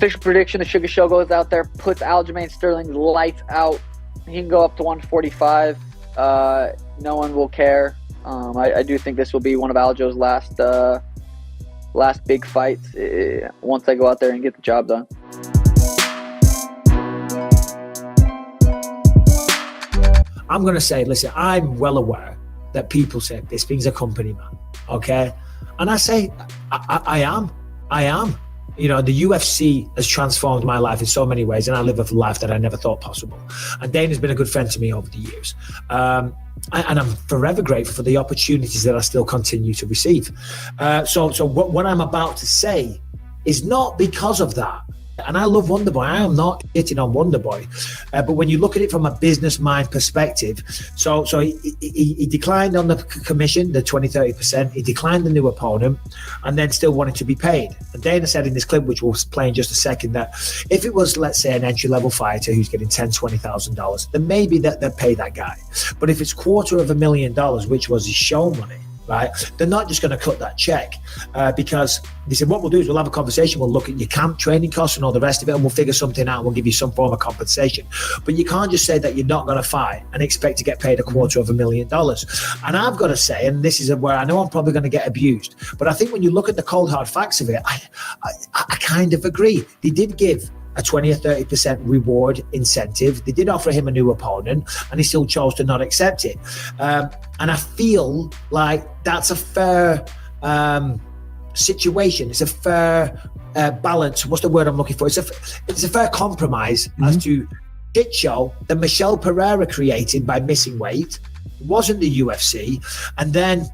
official prediction, the Sugar Show goes out there, puts Aljamain Sterling's lights out. He can go up to 145. No one will care. I do think this will be one of Aljo's last big fights once I go out there and get the job done. I'm going to say, listen, I'm well aware that people say Bisping's a company man, okay? And I say, I am. You know, the UFC has transformed my life in so many ways, and I live a life that I never thought possible. And Dana's been a good friend to me over the years. And I'm forever grateful for the opportunities that I still continue to receive. So what I'm about to say is not because of that. And I love Wonderboy. I am not hitting on Wonderboy. But when you look at it from a business mind perspective, so he declined on the commission, the 20-30%. He declined the new opponent and then still wanted to be paid. And Dana said in this clip, which we'll play in just a second, that if it was, let's say, an entry-level fighter who's getting $10,000, $20,000, then maybe they'd pay that guy. But if it's $250,000, which was his show money, right, they're not just going to cut that check because they said, what we'll do is we'll have a conversation, we'll look at your camp training costs and all the rest of it, and we'll figure something out, we'll give you some form of compensation. But you can't just say that you're not going to fight and expect to get paid $250,000. And I've got to say, and this is where I know I'm probably going to get abused, but I think when you look at the cold hard facts of it, I kind of agree. They did give a 20 or 30% reward incentive. They did offer him a new opponent and he still chose to not accept it. And I feel like that's a fair situation. It's a fair balance. What's the word I'm looking for? It's a fair compromise as to shit show that Michelle Pereira created by missing weight. It wasn't the UFC. And then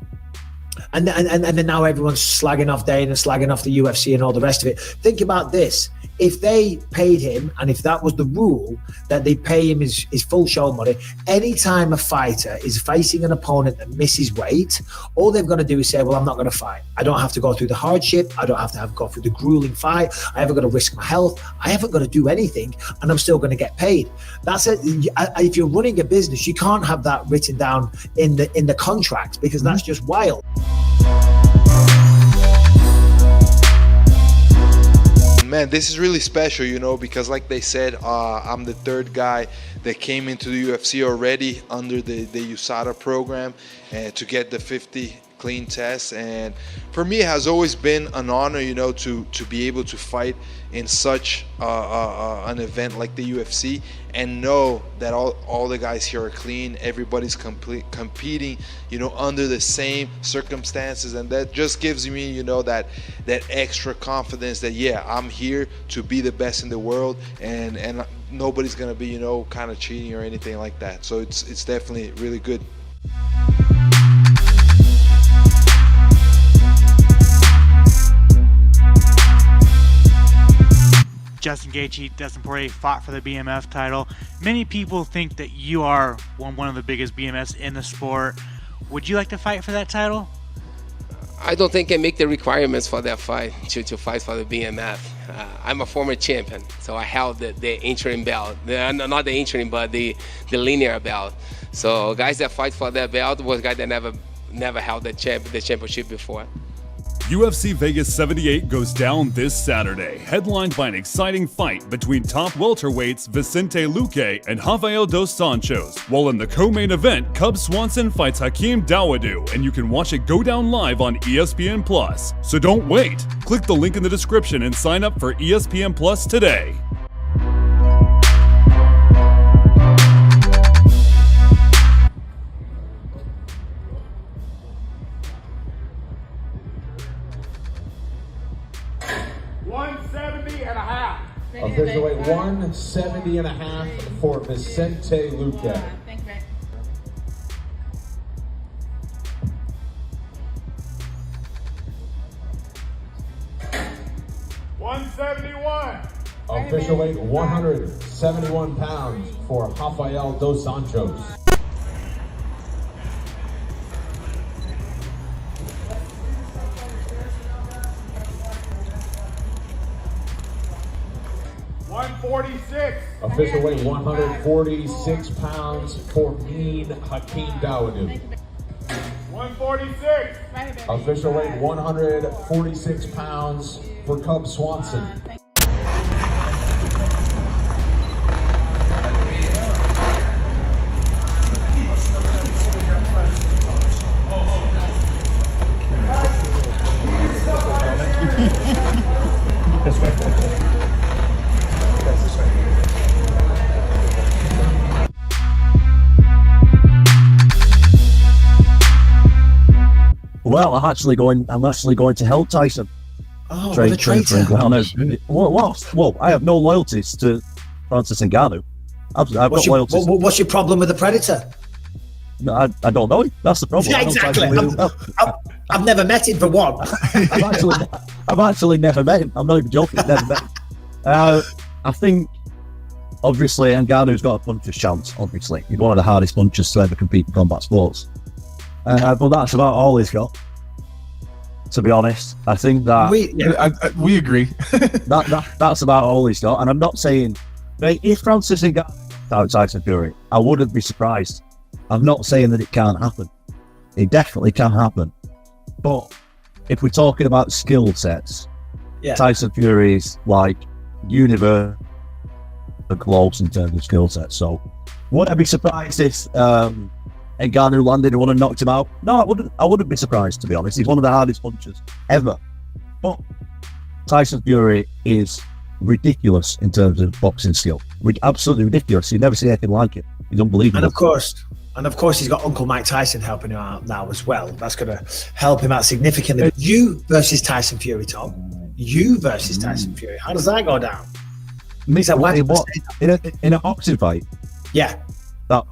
now everyone's slagging off Dana, slagging off the UFC and all the rest of it. Think about this. If they paid him, and if that was the rule, that they pay him his full show money, anytime a fighter is facing an opponent that misses weight, all they've got to do is say, well, I'm not going to fight. I don't have to go through the hardship. I don't have to go through the grueling fight. I haven't got to risk my health. I haven't got to do anything, and I'm still going to get paid. That's it. If you're running a business, you can't have that written down in the contract because that's just wild. Man, this is really special, you know, because like they said, I'm the third guy that came into the UFC already under the USADA program to get the 50 clean tests. And for me, it has always been an honor, you know, to be able to fight in such an event like the UFC and know that all the guys here are clean. Everybody's competing, you know, under the same circumstances, and that just gives me, you know, that extra confidence that, yeah, I'm here to be the best in the world, and nobody's gonna be, you know, kind of cheating or anything like that. So it's definitely really good. Justin Gaethje, Dustin Poirier fought for the BMF title. Many people think that you are one of the biggest BMFs in the sport. Would you like to fight for that title? I don't think I make the requirements for that fight to fight for the BMF. I'm a former champion, so I held the interim belt. Not the interim, but the linear belt. So guys that fight for that belt was guys that never held the championship before. UFC Vegas 78 goes down this Saturday, headlined by an exciting fight between top welterweights Vicente Luque and Rafael Dos Anjos, while in the co-main event, Cub Swanson fights Hakeem Dawodu, and you can watch it go down live on ESPN+. So don't wait! Click the link in the description and sign up for ESPN Plus today. Official weight 170.5 for Vicente Luque. 171. Official weight 171 pounds for Rafael Dos Anjos. Official weight 146 pounds for Mean Hakeem Dawodu. 146. Official weight 146 pounds for Cub Swanson. Well, I'm actually going to help Tyson. Oh, train what a for traitor. Ngannou. Well, I have no loyalties to Francis Ngannou. I've got loyalties. What's your problem with the Predator? I don't know him. That's the problem. Yeah, exactly. I've never met him for one. I've actually never met him. I'm not even joking. Never met him. I think, obviously, Ngannou's got a puncher's chance. Obviously, he's one of the hardest punchers to ever compete in combat sports. But that's about all he's got. To be honest, I think that we agree. that's about all he's got. And I'm not saying, mate, if Francis Ngannou out Tyson Fury, I wouldn't be surprised. I'm not saying that it can't happen. It definitely can happen. But if we're talking about skill sets, Tyson Fury's like universal close in terms of skill sets. So would I be surprised if Ngannou landed one and knocked him out? No, I wouldn't be surprised, to be honest. He's one of the hardest punchers ever. But Tyson Fury is ridiculous in terms of boxing skill. Absolutely ridiculous. You've never seen anything like it. He's unbelievable. And of course, he's got Uncle Mike Tyson helping him out now as well. That's going to help him out significantly. But you versus Tyson Fury, Tom. You versus Tyson Fury. How does that go down? In a boxing fight? Yeah.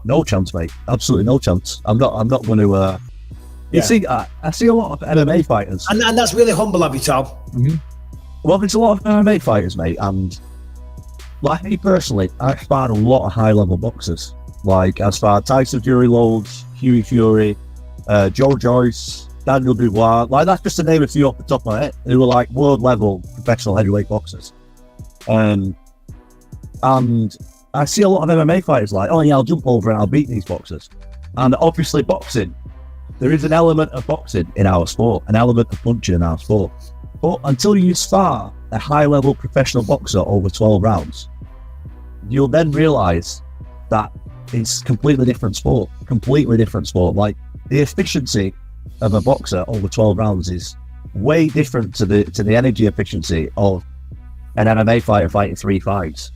No chance, mate. Absolutely no chance. I'm not going to. You see, I see a lot of MMA fighters, and that's really humble of you, Tom. Mm-hmm. Well, there's a lot of MMA fighters, mate, and like me personally, I've sparred a lot of high-level boxers. Like I sparred Tyson Fury loads, Hughie Fury, Joe Joyce, Daniel Dubois. Like that's just to name a few off the top of my head. Who were like world-level professional heavyweight boxers. And I see a lot of MMA fighters like, oh yeah, I'll jump over and I'll beat these boxers. And obviously boxing, there is an element of boxing in our sport, an element of punching in our sport. But until you spar a high-level professional boxer over 12 rounds, you'll then realise that it's completely different sport. Like the efficiency of a boxer over 12 rounds is way different to the energy efficiency of an MMA fighter fighting 3 fights.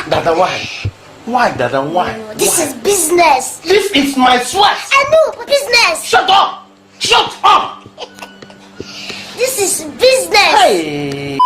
Dada, why? Why, Dada, why? This is business. This is my sweat. I know, business. Shut up! Shut up! This is business. Hey!